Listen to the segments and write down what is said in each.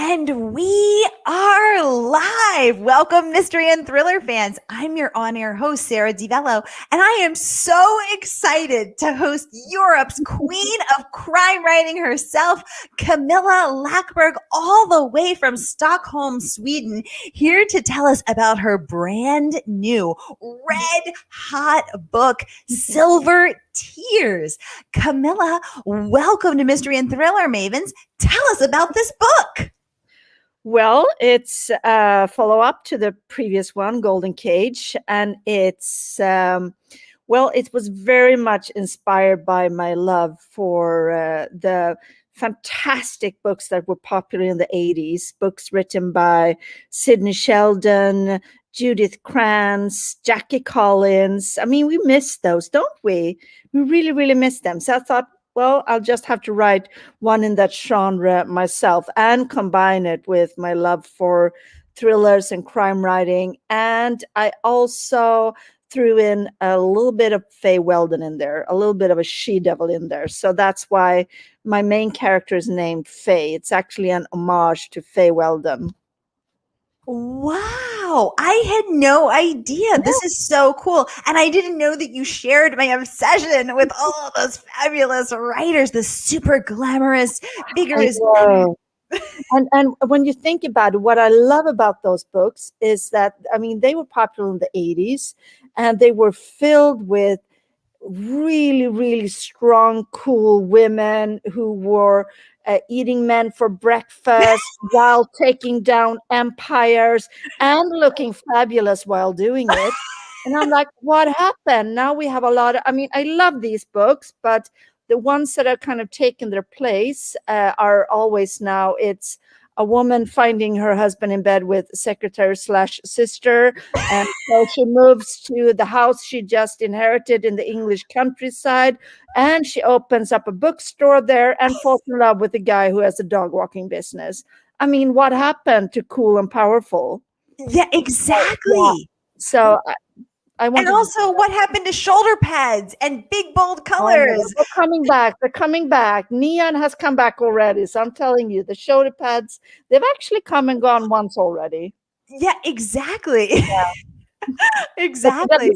And we are live. Welcome, mystery and thriller fans. I'm your on-air host, Sara DiVello, and I am so excited to host Europe's queen of crime writing herself, Camilla Lackberg, all the way from Stockholm, Sweden, here to tell us about her brand new red hot book, Silver Tears. Camilla, welcome to Mystery and Thriller Mavens. Tell us about this book. Well, it's a follow-up to the previous one, Golden Cage, and it was very inspired inspired by my love for the fantastic books that were popular in the 80s, books written by Sidney Sheldon, Judith Krantz, Jackie Collins. I mean, we miss those, don't we? We really, really miss them. So I thought, well, I'll just have to write one in that genre myself and combine it with my love for thrillers and crime writing. And I also threw in a little bit of Faye Weldon in there, a little bit of a she-devil in there. So that's why my main character is named Faye. It's actually an homage to Faye Weldon. Wow, I had no idea. This is so cool. And I didn't know that you shared my obsession with all of those fabulous writers, the super glamorous, vigorous. And when you think about it, what I love about those books is that, I mean, they were popular in the 80s and they were filled with really, really strong, cool women who were eating men for breakfast while taking down empires and looking fabulous while doing it. And I'm like, what happened? Now we have a lot of, I mean, I love these books, but the ones that are kind of taken their place are always now, it's a woman finding her husband in bed with secretary/sister. And so she moves to the house she just inherited in the English countryside. And she opens up a bookstore there and falls in love with the guy who has a dog walking business. I mean, what happened to Cool and Powerful? Yeah, exactly. Yeah. So and also, what happened to shoulder pads and big, bold colors? They're coming back. They're coming back. Neon has come back already. So I'm telling you, the shoulder pads, they've actually come and gone once already. Yeah, exactly. Yeah. Exactly.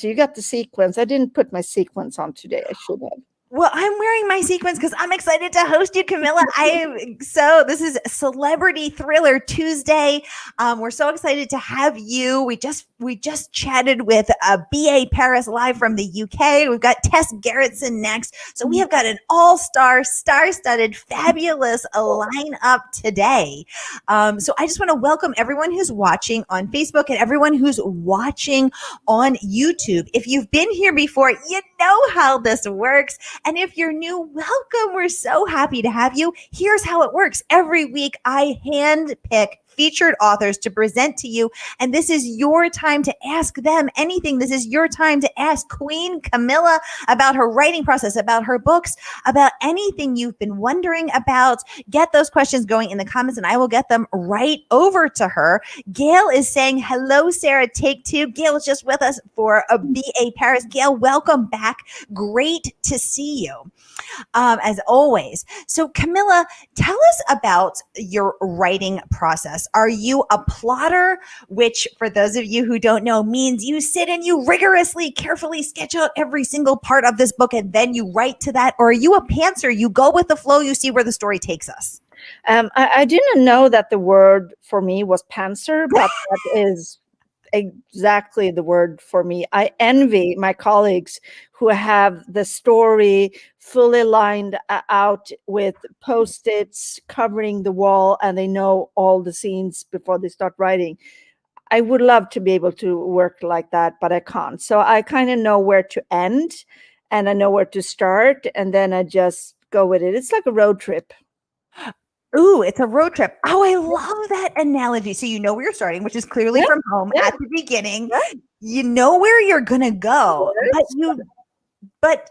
You got the sequence. I didn't put my sequence on today. I should have. Well, I'm wearing my sequence because I'm excited to host you, Camilla. This is Celebrity Thriller Tuesday. We're so excited to have you. We just chatted with B.A. Paris live from the UK. We've got Tess Gerritsen next. So we have got an all-star, star-studded, fabulous lineup today. So I just want to welcome everyone who's watching on Facebook and everyone who's watching on YouTube. If you've been here before, you know how this works. And if you're new, welcome. We're so happy to have you. Here's how it works. Every week, I handpick featured authors to present to you. And this is your time to ask them anything. This is your time to ask Queen Camilla about her writing process, about her books, about anything you've been wondering about. Get those questions going in the comments and I will get them right over to her. Gail is saying, hello, Sara, take two. Gail is just with us for a B.A. Paris. Gail, welcome back. Great to see you, as always. So Camilla, tell us about your writing process. Are you a plotter, which for those of you who don't know means you sit and you rigorously, carefully sketch out every single part of this book and then you write to that? Or are you a pantser? You go with the flow, you see where the story takes us. I didn't know that the word for me was pantser, but that is exactly the word for me. I envy my colleagues who have the story fully lined out with Post-its covering the wall and they know all the scenes before they start writing. I would love to be able to work like that, but I can't. So I kind of know where to end and I know where to start and then I just go with it. It's like a road trip. Ooh, it's a road trip. Oh, I love that analogy. So you know where you're starting, which is clearly from home at the beginning. You know where you're going to go, but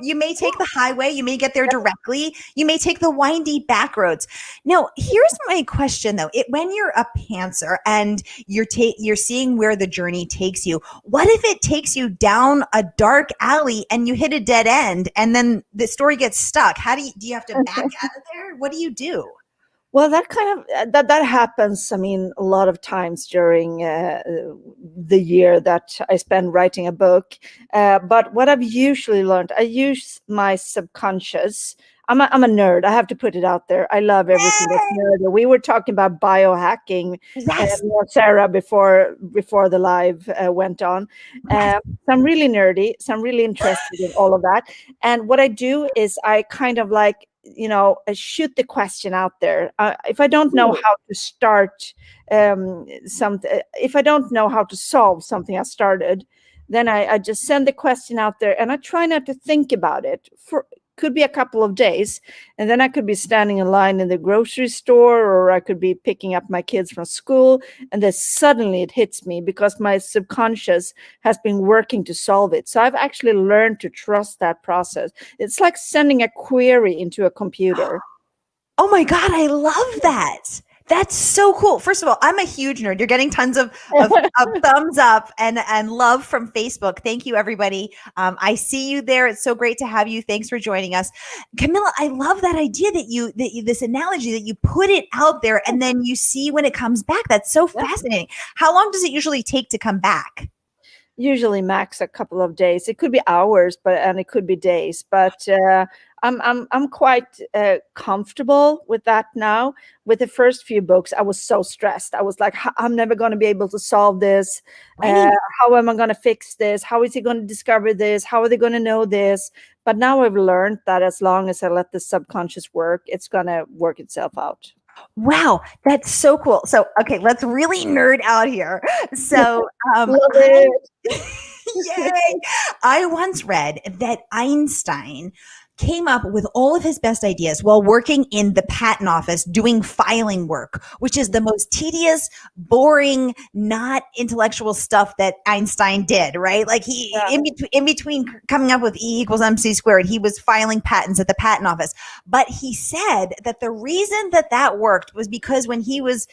you may take the highway, you may get there directly, you may take the windy back roads. Now, here's my question though. When you're a pantser and you're seeing where the journey takes you, what if it takes you down a dark alley and you hit a dead end and then the story gets stuck? Do you have to back out of there? What do you do? Well, that kind of that happens. I mean, a lot of times during the year that I spend writing a book. But what I've usually learned, I use my subconscious. I'm a nerd. I have to put it out there. I love everything that's Yay! nerdy. We were talking about biohacking, Yes. me and Sarah, before the live went on. Yes. So I'm really nerdy. So I'm really interested in all of that. And what I do is I kind of like, shoot the question out there. If I don't know Ooh. how to start something, if I don't know how to solve something I started, then I just send the question out there, and I try not to think about it for could be a couple of days, and then I could be standing in line in the grocery store, or I could be picking up my kids from school, and then suddenly it hits me because my subconscious has been working to solve it. So I've actually learned to trust that process. It's like sending a query into a computer. Oh my God, I love that. That's so cool. First of all, I'm a huge nerd. You're getting tons of thumbs up and love from Facebook. Thank you, everybody. I see you there. It's so great to have you. Thanks for joining us, Camilla. I love that idea that you this analogy that you put it out there and then you see when it comes back. That's so Yeah. fascinating. How long does it usually take to come back? Usually max a couple of days. It could be hours, and it could be days. But I'm quite comfortable with that now. With the first few books, I was so stressed. I was like, I'm never going to be able to solve this. Right. How am I going to fix this? How is he going to discover this? How are they going to know this? But now I've learned that as long as I let the subconscious work, it's going to work itself out. Wow, that's so cool. So, okay, let's really nerd out here. So, Love I it. yay! I once read that Einstein came up with all of his best ideas while working in the patent office doing filing work, which is the most tedious, boring, not intellectual stuff that Einstein did, right? Like Yeah. in between coming up with E equals MC squared, he was filing patents at the patent office. But he said that the reason that worked was because when he was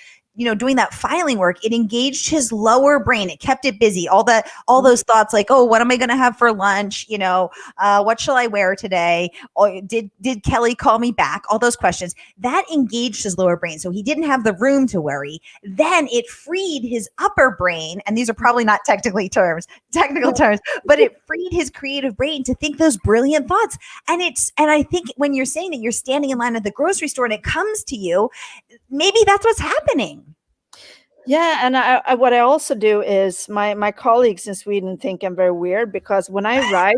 doing that filing work, it engaged his lower brain. It kept it busy. All those thoughts like, oh, what am I going to have for lunch? What shall I wear today? Or did Kelly call me back? All those questions that engaged his lower brain. So he didn't have the room to worry. Then it freed his upper brain. And these are probably not technical terms, but it freed his creative brain to think those brilliant thoughts. And I think when you're saying that you're standing in line at the grocery store and it comes to you, maybe that's what's happening. Yeah, and what I also do is my colleagues in Sweden think I'm very weird because when I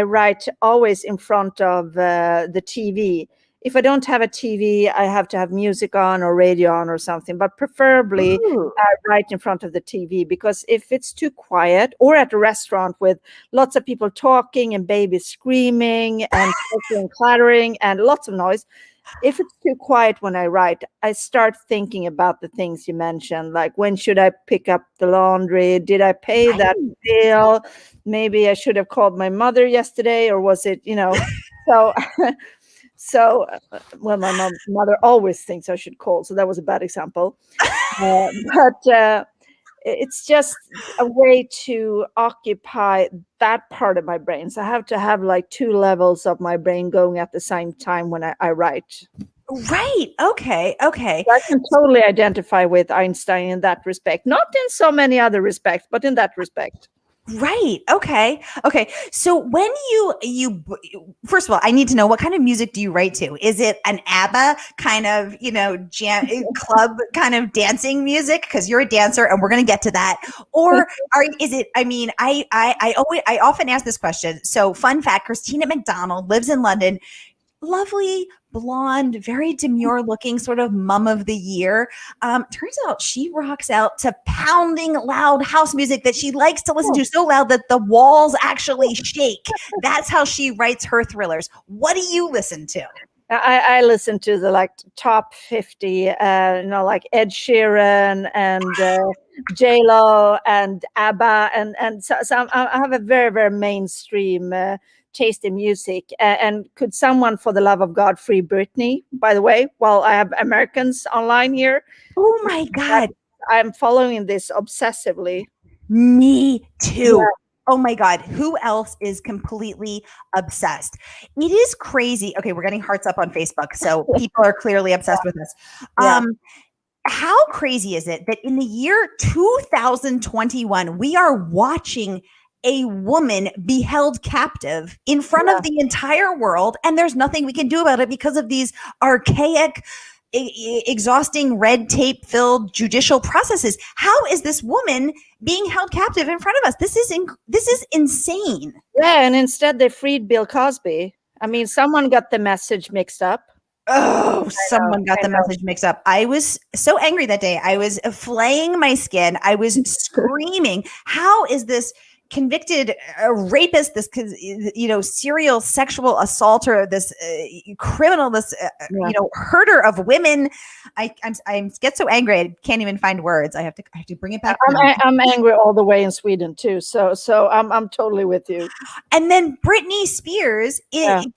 write always in front of the TV. If I don't have a TV, I have to have music on or radio on or something, but preferably Ooh. I write in front of the TV, because if it's too quiet, or at a restaurant with lots of people talking and babies screaming and clattering and lots of noise, if it's too quiet when I write, I start thinking about the things you mentioned, like when should I pick up the laundry? Did I pay that bill? Maybe I should have called my mother yesterday, or was it, so well, my mother always thinks I should call, so that was a bad example. But it's just a way to occupy that part of my brain. So I have to have like two levels of my brain going at the same time when I write. Right. Okay. Okay. So I can totally identify with Einstein in that respect. Not in so many other respects, but in that respect. Right. Okay. Okay. So when you first of all, I need to know, what kind of music do you write to? Is it an ABBA kind of, jam club kind of dancing music? Because you're a dancer and we're going to get to that. Or is it, I mean, I often ask this question. So fun fact, Christina McDonald lives in London. Lovely, blonde, very demure looking sort of mom of the year. Turns out she rocks out to pounding loud house music that she likes to listen to so loud that the walls actually shake. That's how she writes her thrillers. What do you listen to? I listen to the top 50, like Ed Sheeran and J-Lo and ABBA, and so I have a very, very mainstream taste in music. And could someone, for the love of God, free Britney, by the way, while I have Americans online here? Oh my God. I'm following this obsessively. Me too. Oh my God, who else is completely obsessed? It is crazy. Okay, we're getting hearts up on Facebook, so people are clearly obsessed with us. Yeah. How crazy is it that in the year 2021, we are watching a woman be held captive in front of the entire world, and there's nothing we can do about it because of these archaic, exhausting, red tape filled judicial processes? How is this woman being held captive in front of us? This is insane. Yeah, and instead they freed Bill Cosby. I mean, someone got the message mixed up. Oh, someone got the message mixed up. I was so angry that day. I was flaying my skin. I was screaming. How is this convicted rapist, this serial sexual assaulter, this criminal, this herder of women? I get so angry I can't even find words. I have to bring it back. I'm angry all the way in Sweden too. So I'm totally with you. And then Britney Spears, it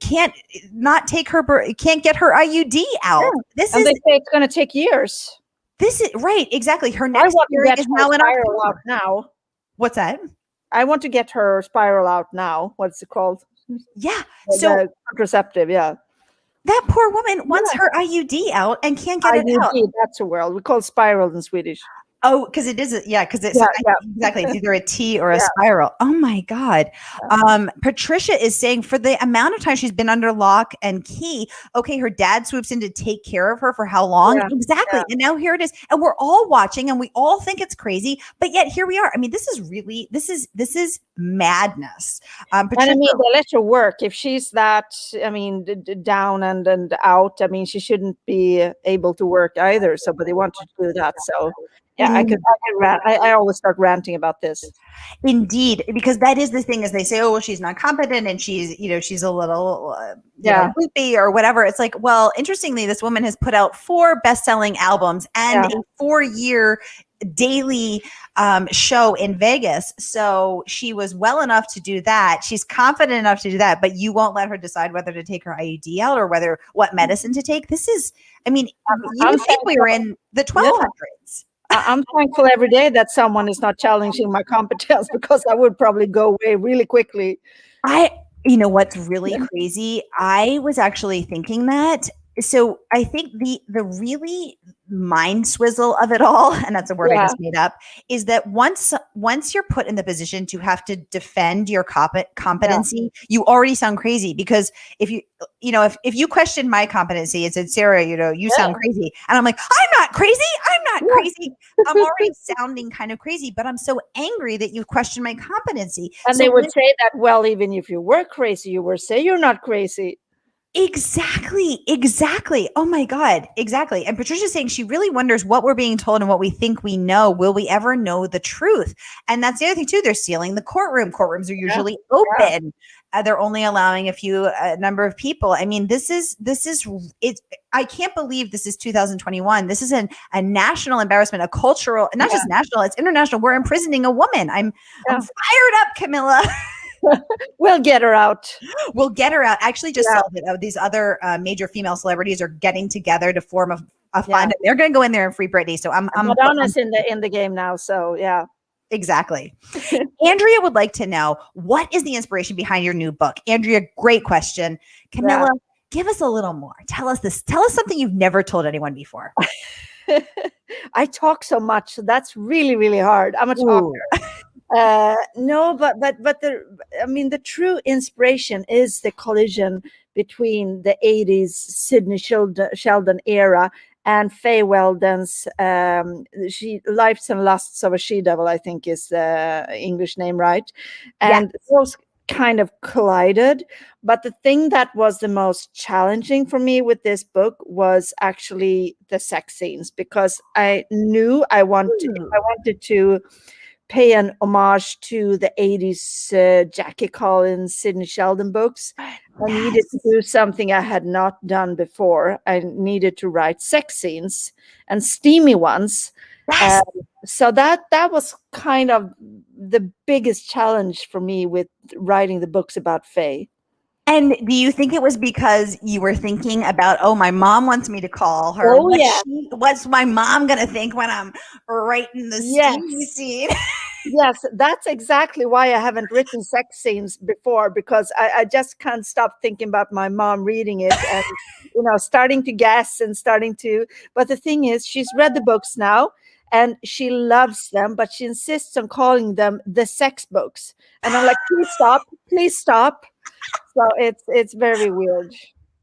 can't not take her, it can't get her IUD out. Yeah. They say it's going to take years. This is right, exactly. Her next hearing is now in October. Now. What's that? I want to get her spiral out now. What's it called? Yeah. So contraceptive. Yeah. That poor woman wants her IUD out and can't get it out. That's a word. We call spiral in Swedish. Oh, because it is. Because it's exactly. It's either a T or a spiral. Oh my God. Patricia is saying for the amount of time she's been under lock and key. Okay, her dad swoops in to take care of her for how long? Yeah. Exactly. Yeah. And now here it is, and we're all watching, and we all think it's crazy, but yet here we are. I mean, this is madness. Patricia, and I mean, they let her work if she's that. I mean, down and out. I mean, she shouldn't be able to work either. So, but they want to do that. So. Yeah, I could rant. I always start ranting about this. Indeed, because that is the thing, is they say, oh, well, she's not competent and she's a little loopy or whatever. It's like, well, interestingly, this woman has put out 4 best-selling albums and a 4-year daily show in Vegas. So she was well enough to do that. She's confident enough to do that, but you won't let her decide whether to take her IUD out or what medicine to take. This is, I mean, you would think we were in the 1200s. I'm thankful every day that someone is not challenging my competence, because I would probably go away really quickly. You know what's really crazy? I was actually thinking that. So I think the really mind swizzle of it all, and that's a word I just made up, is that once you're put in the position to have to defend your competency, you already sound crazy. Because if you question my competency and said, Sara, you sound crazy, and I'm like, I'm not crazy. I'm already sounding kind of crazy, but I'm so angry that you question my competency. And so they would say that, well, even if you were crazy, you would say you're not crazy. Exactly. Oh my God. Exactly. And Patricia's saying she really wonders what we're being told and what we think we know. Will we ever know the truth? And that's the other thing too. They're sealing the courtroom. Courtrooms are usually open. They're only allowing a number of people. I mean, this is it. I can't believe this is 2021. This is a national embarrassment, a cultural, not just national, it's international. We're imprisoning a woman. I'm fired up, Camilla. We'll get her out. I actually just saw that these other major female celebrities are getting together to form a fund. They're going to go in there and free Britney. So Madonna's in the game now. So yeah. Exactly. Andrea would like to know, what is the inspiration behind your new book? Andrea, great question. Camilla, give us a little more. Tell us something you've never told anyone before. I talk so much. So that's really, really hard. I'm a talker. No, but the true inspiration is the collision between the 80s Sidney Sheldon era and Faye Weldon's Lives and Lusts of a She-Devil, I think is the English name, right? And those kind of collided. But the thing that was the most challenging for me with this book was actually the sex scenes, because I knew I wanted to pay an homage to the 80s Jackie Collins, Sidney Sheldon books. I needed to do something I had not done before. I needed to write sex scenes and steamy ones. So that was kind of the biggest challenge for me with writing the books about Faye. And do you think it was because you were thinking about, my mom wants me to call her. Oh, What's my mom going to think when I'm writing the steamy scene? Yes, that's exactly why I haven't written sex scenes before, because I just can't stop thinking about my mom reading it and, starting to guess and starting to. But the thing is, she's read the books now and she loves them, but she insists on calling them the sex books. And I'm like, please stop, please stop. So it's very weird.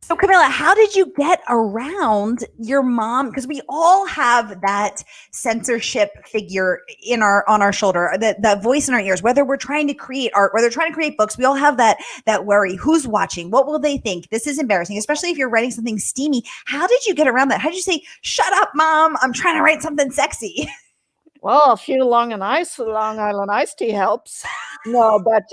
So Camilla, how did you get around your mom? Because we all have that censorship figure on our shoulder, that voice in our ears, whether we're trying to create art, whether we're trying to create books, we all have that worry. Who's watching? What will they think? This is embarrassing, especially if you're writing something steamy. How did you get around that? How did you say, shut up, mom, I'm trying to write something sexy? Well, a few Long Island iced tea helps. No, but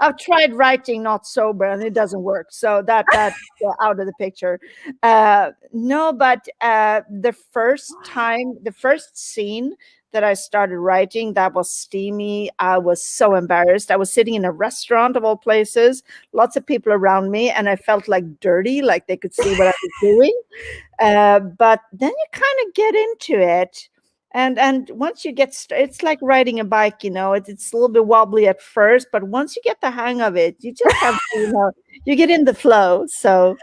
I've tried writing not sober and it doesn't work. So that's out of the picture. No, but the first scene that I started writing that was steamy, I was so embarrassed. I was sitting in a restaurant of all places, lots of people around me, and I felt like dirty, like they could see what I was doing. But then you kind of get into it. And once you get it's like riding a bike, it's a little bit wobbly at first, but once you get the hang of it, you just have to, you get in the flow. So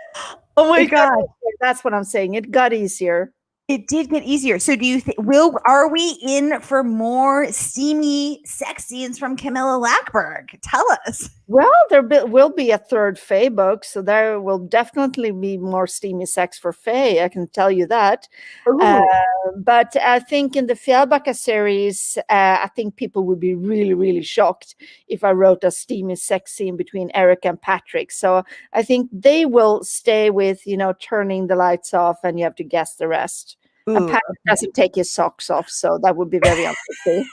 Oh my God. That's what I'm saying. It got easier. It did get easier. So do you think are we in for more steamy sex scenes from Camilla Lackberg? Tell us. Well, will be a third Faye book, so there will definitely be more steamy sex for Faye. I can tell you that. But I think in the Fjällbacka series, I think people would be really, really shocked if I wrote a steamy sex scene between Eric and Patrick. So I think they will stay with, turning the lights off and you have to guess the rest. Ooh. And Patrick doesn't take his socks off, so that would be very unlikely.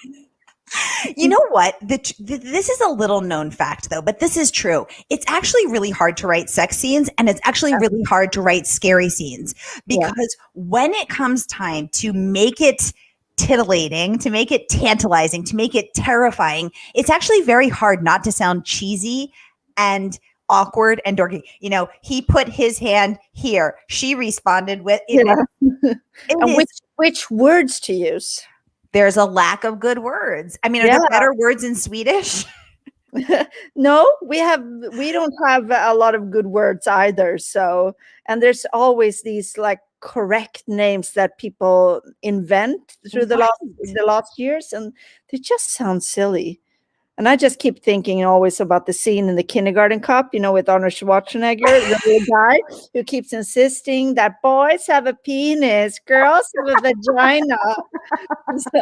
You know what? This is a little known fact, though, but this is true. It's actually really hard to write sex scenes, and it's actually really hard to write scary scenes, because when it comes time to make it titillating, to make it tantalizing, to make it terrifying, it's actually very hard not to sound cheesy and awkward and dorky. He put his hand here. She responded with, and which words to use? There's a lack of good words. I mean, are there better words in Swedish? No, we don't have a lot of good words either. So, and there's always these like correct names that people invent through the last years, and they just sound silly. And I just keep thinking always about the scene in the Kindergarten Cop, with Arnold Schwarzenegger, the guy who keeps insisting that boys have a penis, girls have a vagina. So.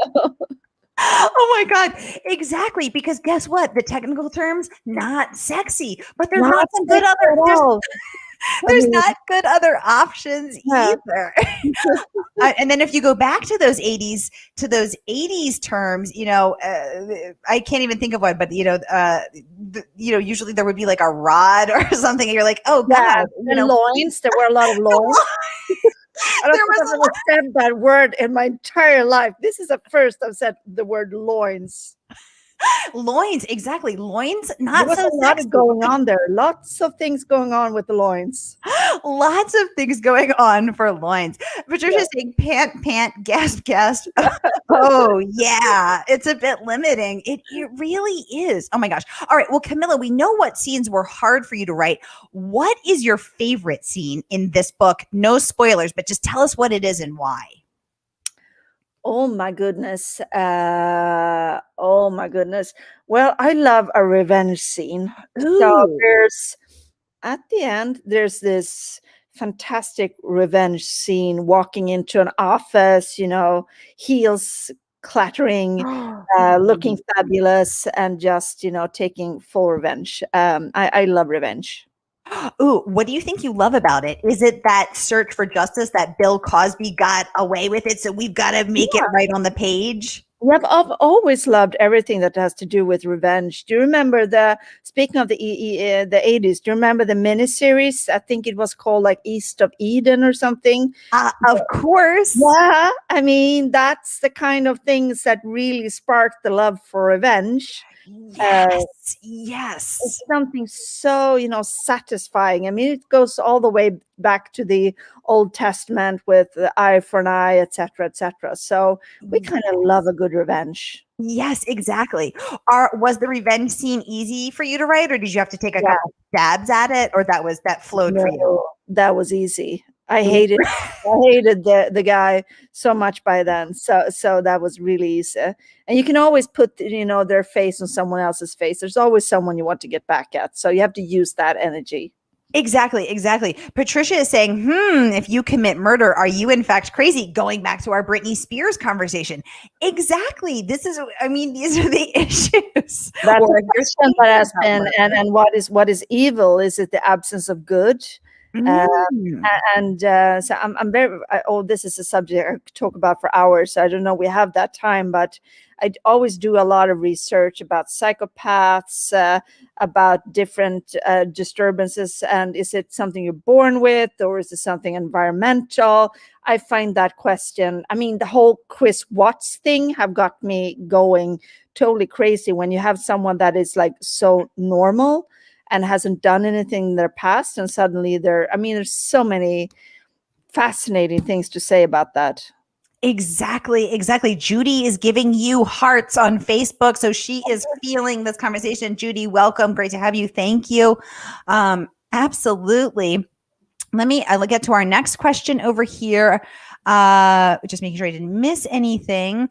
Oh my God. Exactly. Because guess what? The technical terms, not sexy, but there's not some good other, there's not good other options either. And then if you go back to those 80s terms, I can't even think of one, but usually there would be like a rod or something, and you're like, oh God, loins. There were a lot of loins. I don't think I've ever said that word in my entire life. This is the first I've said the word loins. Loins, exactly. Loins, not so sexy. Lots going on there. Lots of things going on with the loins. Lots of things going on for loins. Patricia's saying pant, gasp. Oh yeah, it's a bit limiting. It really is. Oh my gosh. All right. Well, Camilla, we know what scenes were hard for you to write. What is your favorite scene in this book? No spoilers, but just tell us what it is and why. Oh my goodness. Oh my goodness. Well, I love a revenge scene. Ooh. So at the end, there's this fantastic revenge scene, walking into an office, heels clattering, looking fabulous, and just, taking full revenge. I love revenge. Ooh, what do you think you love about it? Is it that search for justice that Bill Cosby got away with it, so we've got to make it right on the page? Yep, I've always loved everything that has to do with revenge. Do you remember speaking of the 80s, do you remember the miniseries? I think it was called like East of Eden or something. Of course. Yeah, I mean, that's the kind of things that really sparked the love for revenge. Yes. It's something so, satisfying. I mean, it goes all the way back to the Old Testament with the eye for an eye, etc., etc. So we kind of love a good revenge. Yes, exactly. Was the revenge scene easy for you to write, or did you have to take a Yeah, couple stabs at it, or that flowed for you? no, that was easy. I hated the guy so much by then. So that was really easy. And you can always put, their face on someone else's face. There's always someone you want to get back at. So you have to use that energy. Exactly. Patricia is saying, if you commit murder, are you in fact crazy? Going back to our Britney Spears conversation. Exactly. These are the issues. That's Or a if you're question that has thinking been, about and what is evil? Is it the absence of good? murder. And so I'm very. This is a subject I could talk about for hours. So I don't know. We have that time, but I always do a lot of research about psychopaths, about different disturbances, and is it something you're born with, or is it something environmental? I find that question. I mean, the whole Chris Watts thing have got me going totally crazy. When you have someone that is like so normal and hasn't done anything in their past, and suddenly there's so many fascinating things to say about that. Exactly. Judy is giving you hearts on Facebook. So she is feeling this conversation. Judy, welcome. Great to have you. Thank you. Absolutely. I'll get to our next question over here. Just making sure I didn't miss anything.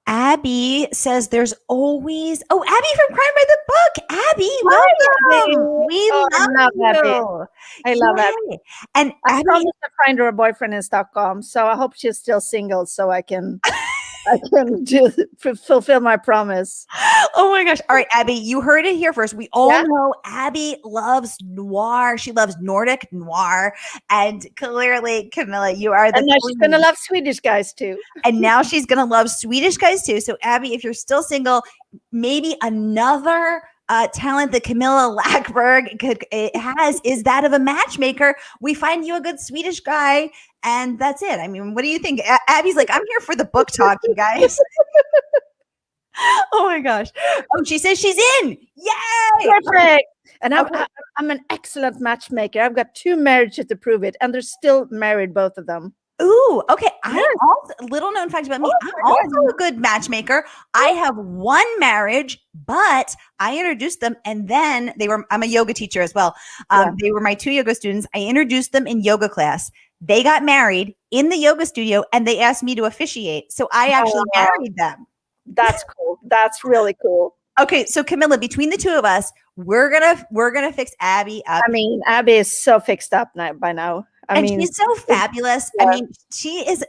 Abby says there's always, Abby from Crime by the Book. Abby, welcome. We love you. I love Abby. Yay. And I Abby, promised to find her a boyfriend in Stockholm, so I hope she's still single, so I can fulfill my promise. oh my gosh. All right, Abby, you heard it here first. We all know Abby loves noir. She loves Nordic noir. And clearly, Camilla, you are the And now she's going to love Swedish guys too. And now she's going to love Swedish guys too. So, Abby, if you're still single, maybe another talent that Camilla Lackberg has is that of a matchmaker. We find you a good Swedish guy, and that's it. I mean, what do you think? Abby's like, I'm here for the book talk, you guys. oh my gosh. Oh, she says she's in. Yay! Perfect. And I'm an excellent matchmaker. I've got 2 marriages to prove it, and they're still married, both of them. Ooh, okay. I'm also, little known fact about me. I'm also a good matchmaker. I have 1 marriage, but I introduced them, and then I'm a yoga teacher as well. They were my 2 yoga students. I introduced them in yoga class. They got married in the yoga studio, and they asked me to officiate. So I actually married them. That's cool. That's really cool. Okay, so Camilla, between the 2 of us, we're gonna fix Abby up. I mean, Abby is so fixed up by now. She's so fabulous. Yeah. I mean, she is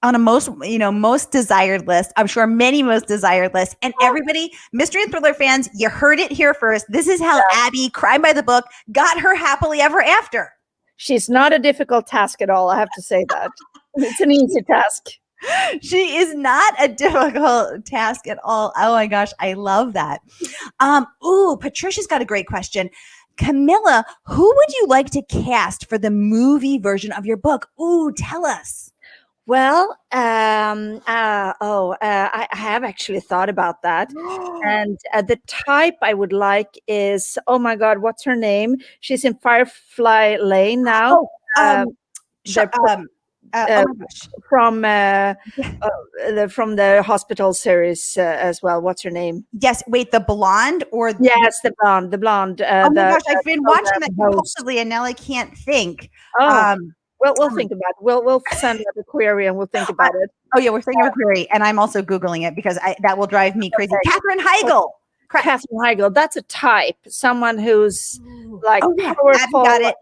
on a most desired list. I'm sure many most desired lists. And everybody, mystery and thriller fans, you heard it here first. This is how Abby, Crime by the Book, got her happily ever after. She's not a difficult task at all. I have to say that. It's an easy task. She is not a difficult task at all. Oh my gosh, I love that. Patricia's got a great question. Camilla, who would you like to cast for the movie version of your book? Ooh, tell us. Well, I have actually thought about that. And the type I would like is, oh my God, what's her name? She's in Firefly Lane now. From the hospital series as well. What's her name? Yes, wait, the blonde or yes, the blonde. Oh my gosh, I've been watching that compulsively, and now I can't think. We'll think about it. We'll send out a query and we'll think about it. Oh yeah, we're thinking of a query, and I'm also Googling it because that will drive me crazy. Katherine Heigl. Katherine Heigl. That's a type. Someone who's like powerful. Got it.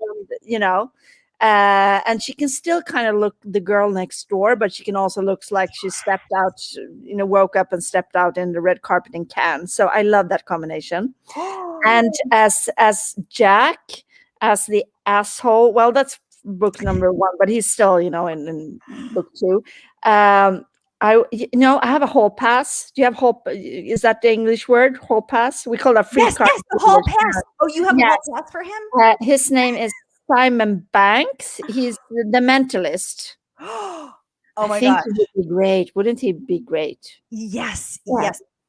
And she can still kind of look the girl next door, but she can also look like she stepped out, woke up and stepped out in the red carpet in Cannes. So I love that combination. And as Jack, as the asshole, well, that's book number 1, but he's still, in book 2. I have a hall pass. Do you have hall? Is that the English word? Hall pass? We call that free card. Yes, the hall pass. Oh, you have a hall pass for him? His name is Simon Banks. He's the mentalist. Oh my God. He would be great. Wouldn't he be great? Yes.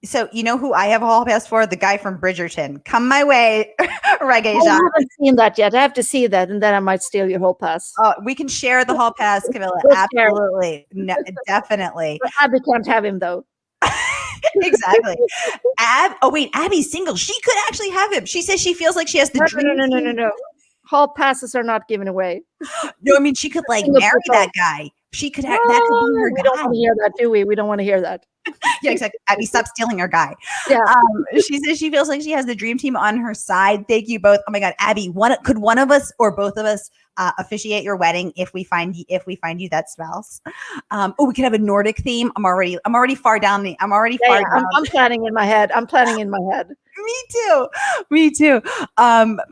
So you know who I have a hall pass for? The guy from Bridgerton. Come my way, Reggae I Jean. haven't seen that yet. I have to see that, and then I might steal your whole pass. We can share the hall pass, Camilla. We'll share it. Absolutely. No, definitely. But Abby can't have him though. Exactly. Abby's single. She could actually have him. She says she feels like she has the dream. No. Hall passes are not given away. No, I mean she could like Single marry people. that guy. She could have that could be her We guy. don't want to hear that, do we? We don't want to hear that. Yeah, exactly. Abby, stop stealing her guy. Yeah. She says she feels like she has the dream team on her side. Thank you both. Oh my God, Abby, could one of us or both of us officiate your wedding if we find you that spouse? We could have a Nordic theme. I'm already far down the. I'm planning in my head. Me too.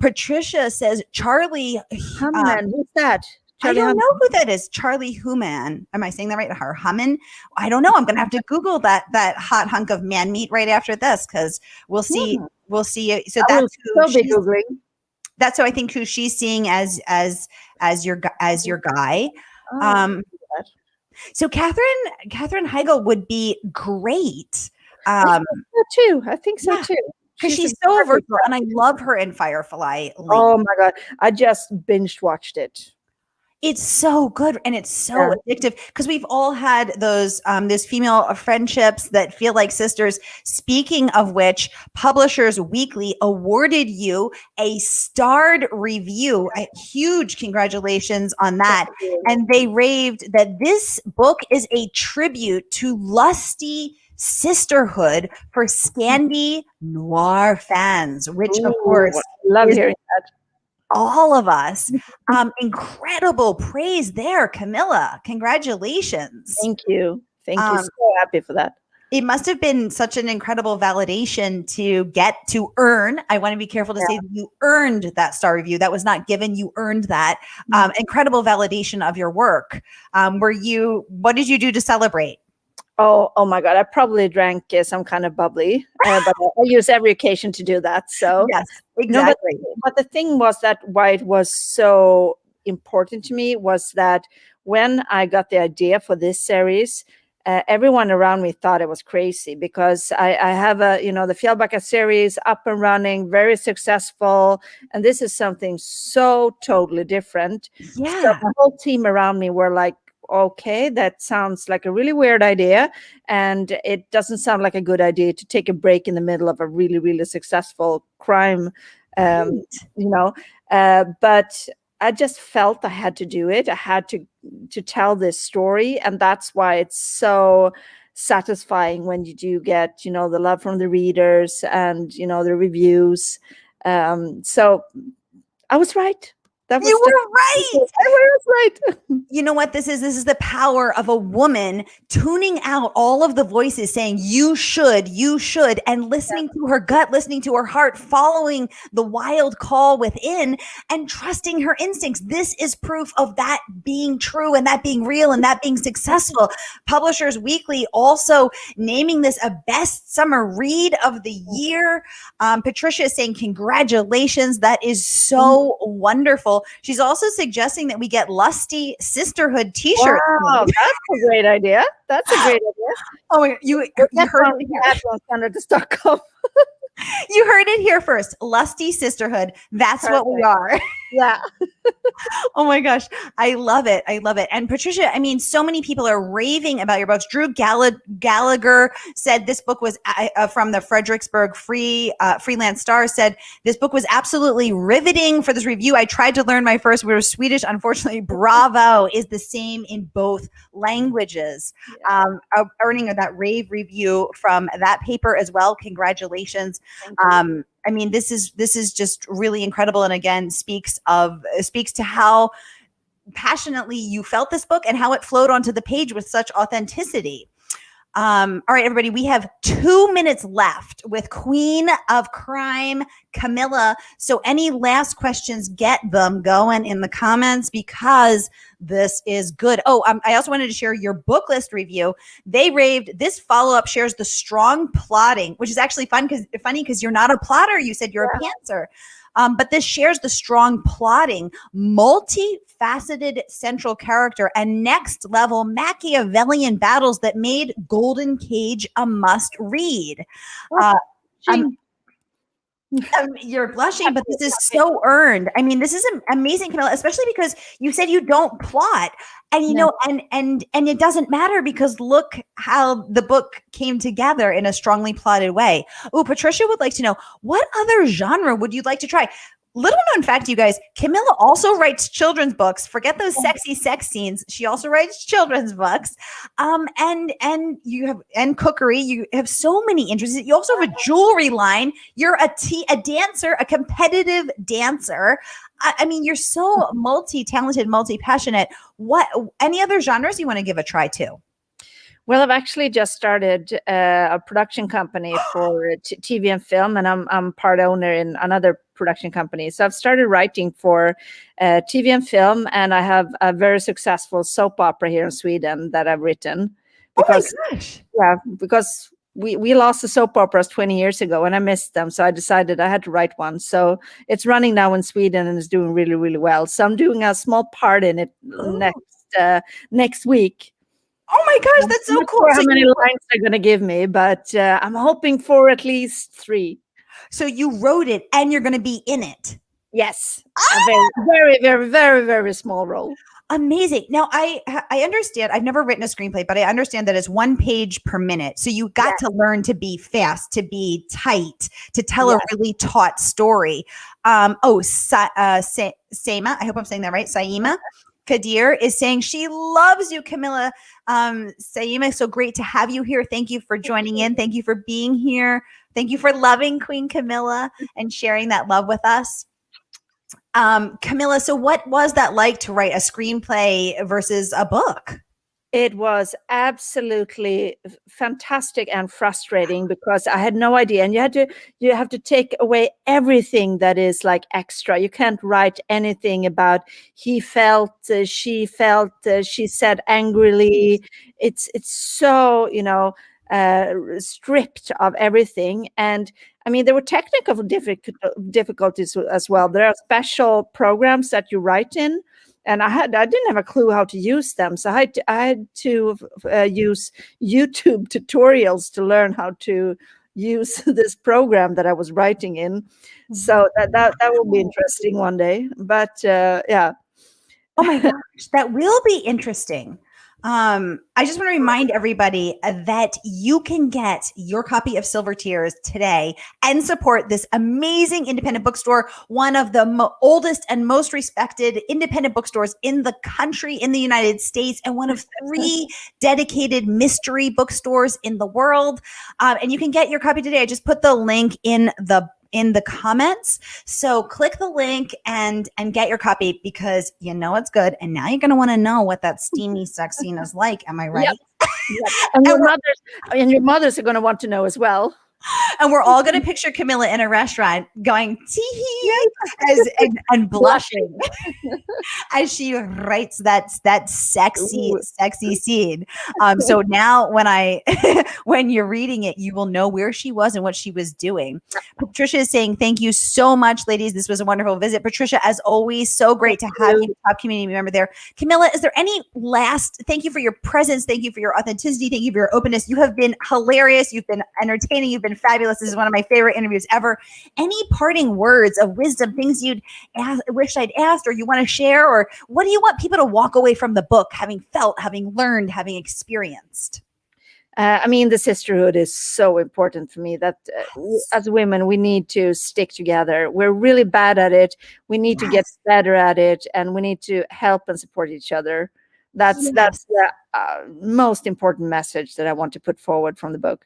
Patricia says Charlie. Humman, who's that? I don't know who that is. Charlie Human. Am I saying that right? Her Hummin? I don't know. I'm gonna have to Google that hot hunk of man meat right after this because we'll see. We'll see. So that's Googling. That's who I think who she's seeing as your guy. So Catherine Heigl would be great. I think so too. Because she's so versatile, and I love her in Firefly. Oh my God, I just binge watched it. It's so good and it's so addictive because we've all had those female friendships that feel like sisters. Speaking of which, Publishers Weekly awarded you a starred review. A huge congratulations on that. And they raved that this book is a tribute to lusty sisterhood for Scandi noir fans, which of course I love hearing that. All of us. Incredible praise there, Camilla. Congratulations. Thank you. So happy for that. It must have been such an incredible validation to earn. I want to be careful to say that you earned that star review. That was not given. You earned that. Incredible validation of your work. What did you do to celebrate? Oh my God. I probably drank some kind of bubbly, but I use every occasion to do that. So yes, exactly. No, but the thing was that why it was so important to me was that when I got the idea for this series, everyone around me thought it was crazy because I have the Fjällbacka series up and running, very successful. And this is something so totally different. Yeah. So the whole team around me were like, okay, that sounds like a really weird idea. And it doesn't sound like a good idea to take a break in the middle of a really, really successful crime, but I just felt I had to do it. I had to tell this story. And that's why it's so satisfying when you do get, the love from the readers and, the reviews. So I was right. You were right. I was right. You know what this is the power of a woman tuning out all of the voices saying you should, and listening to her gut, listening to her heart, following the wild call within and trusting her instincts. This is proof of that being true and that being real and that being successful. Publishers Weekly also naming this a best summer read of the year. Patricia is saying congratulations. That is so wonderful. She's also suggesting that we get lusty sisterhood t-shirts. Wow, that's a great idea. Oh my God, you heard it here. You heard it here first. Lusty sisterhood. That's Perfect. What we are. Yeah. Oh my gosh. I love it. And Patricia, I mean, so many people are raving about your books. Drew Gallagher said this book was from the Fredericksburg Freelance Star said this book was absolutely riveting for this review. I tried to learn my first word of Swedish. Unfortunately, bravo is the same in both languages. Yeah. Earning that rave review from that paper as well. Congratulations. I mean, this is just really incredible, and again speaks to how passionately you felt this book and how it flowed onto the page with such authenticity. All right, everybody, we have 2 minutes left with Queen of Crime, Camilla. So any last questions, get them going in the comments because this is good. Oh, I also wanted to share your book list review. They raved this follow-up shares the strong plotting, which is actually funny because you're not a plotter. You said you're a pantser. But this shares the strong plotting, multifaceted central character, and next level Machiavellian battles that made Golden Cage a must read. You're blushing, but this is so earned. I mean, this is amazing, Camilla, especially because you said you don't plot, and you know, and it doesn't matter because look how the book came together in a strongly plotted way. Oh, Patricia would like to know, what other genre would you like to try? Little known fact, you guys, Camilla also writes children's books. Forget those sexy sex scenes. She also writes children's books. And you have, and cookery. You have so many interests. You also have a jewelry line. You're a dancer, a competitive dancer. I mean, you're so multi-talented, multi-passionate. What, any other genres you want to give a try to? Well, I've actually just started a production company for TV and film, and I'm part owner in another production company. So I've started writing for TV and film, and I have a very successful soap opera here in Sweden that I've written. Because, oh my gosh! Yeah, because we lost the soap operas 20 years ago, and I missed them, so I decided I had to write one. So it's running now in Sweden and it's doing really, really well. So I'm doing a small part in it next week. Oh my gosh, that's so cool. Not sure how many lines they're going to give me, but I'm hoping for at least 3. So you wrote it and you're going to be in it. Yes. A very, very, very, very small role. Amazing. Now, I understand. I've never written a screenplay, but I understand that it's 1 page per minute. So you got to learn to be fast, to be tight, to tell a really taut story. Saima, I hope I'm saying that right. Saima Kadir is saying she loves you, Camilla. Saima, so great to have you here. Thank you for joining in. Thank you for being here. Thank you for loving Queen Camilla and sharing that love with us. Camilla, so what was that like to write a screenplay versus a book? It was absolutely fantastic and frustrating because I had no idea. And you have to take away everything that is like extra. You can't write anything about he felt, she felt, she said angrily. It's so, stripped of everything. And I mean, there were technical difficulties as well. There are special programs that you write in. And I didn't have a clue how to use them. So I had to use YouTube tutorials to learn how to use this program that I was writing in. So that will be interesting one day. But yeah. Oh my gosh, that will be interesting. I just want to remind everybody that you can get your copy of Silver Tears today and support this amazing independent bookstore, one of the oldest and most respected independent bookstores in the country, in the United States, and one of 3 dedicated mystery bookstores in the world. And you can get your copy today. I just put the link in the comments. So click the link and get your copy because you know it's good. And now you're going to want to know what that steamy sex scene is like. Am I right? Yep. And your mothers are going to want to know as well. And we're all going to picture Camilla in a restaurant going tee and blushing as she writes that sexy scene. So now when you're reading it, you will know where she was and what she was doing. Patricia is saying, thank you so much, ladies. This was a wonderful visit. Patricia, as always, so great to have you, top community member there. Camilla, is there any thank you for your presence. Thank you for your authenticity. Thank you for your openness. You have been hilarious. You've been entertaining. You've been fabulous. This is one of my favorite interviews ever. Any parting words of wisdom, things you'd wish I'd asked or you want to share, or what do you want people to walk away from the book having felt, having learned, having experienced? I mean, the sisterhood is so important for me that as women, we need to stick together. We're really bad at it. We need to get better at it, and we need to help and support each other. That's the most important message that I want to put forward from the book.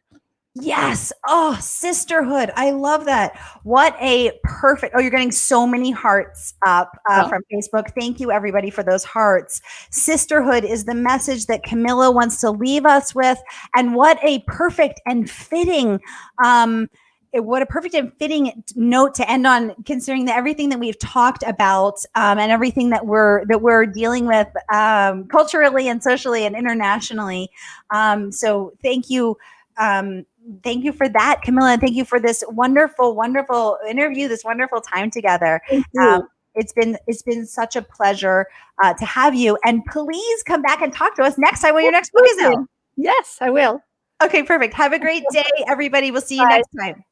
Yes. Oh, sisterhood. I love that. What a perfect. Oh, you're getting so many hearts up from Facebook. Thank you, everybody, for those hearts. Sisterhood is the message that Camilla wants to leave us with. And what a perfect and fitting note to end on, considering that everything that we've talked about and everything that we're dealing with culturally and socially and internationally. So thank you. thank you for that, Camilla, and thank you for this wonderful, wonderful interview, this wonderful time together. Thank you. It's been such a pleasure to have you. And please come back and talk to us next time when your next book is out. Yes, I will. Okay, perfect. Have a great day, everybody. We'll see you next time.